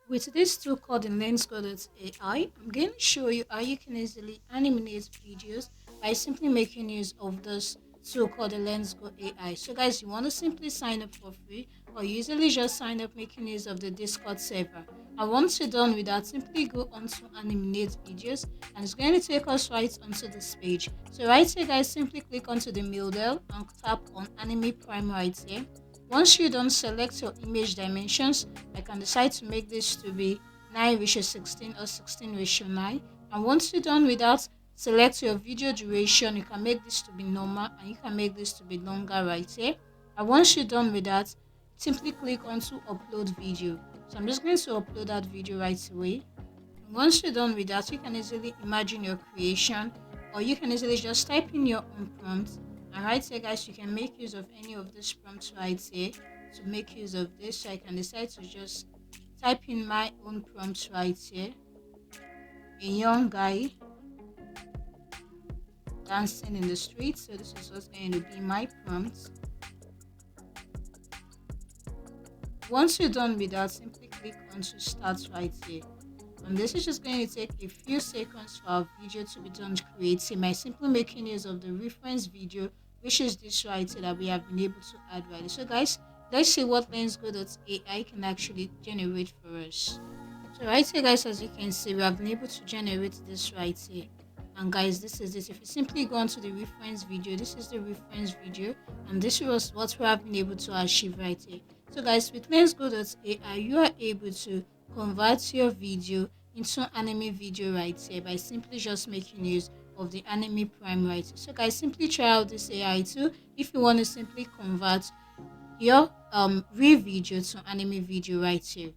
With this tool called the Lensgo AI, I'm going to show you how you can easily animate videos by simply making use of this tool called the Lensgo AI. So guys, you want to simply sign up for free or usually just sign up making use of the Discord server. And once you're done with that, simply go onto animate videos and it's going to take us right onto this page. So right here guys, simply click onto the model and tap on Anime Prime right here. Once you're done, select your image dimensions. I can decide to make this to be 9:16 or 16:9. And once you're done with that, select your video duration. You can make this to be normal and you can make this to be longer right here. And once you're done with that, simply click on to upload video. So I'm just going to upload that video right away. And once you're done with that, you can easily imagine your creation or you can easily just type in your own prompt. And right here guys, you can make use of any of these prompts right here to make use of this. So I can decide to just type in my own prompts right here. A young guy dancing in the street. So this is what's going to be my prompt. Once you're done with that, simply click on to start right here. And this is just going to take a few seconds for our video to be done creating by simply making use of the reference video, which is this right here that we have been able to add right here. So guys, let's see what Lensgo.ai can actually generate for us. So right here guys, as you can see, we have been able to generate this right here. And guys, this is it. If you simply go onto the reference video, this is the reference video, and this was what we have been able to achieve right here. So guys, with Lensgo.ai, you are able to convert your video into anime video right here by simply just making use of the anime prime right here. So guys, simply try out this AI too if you want to simply convert your real video to anime video right here.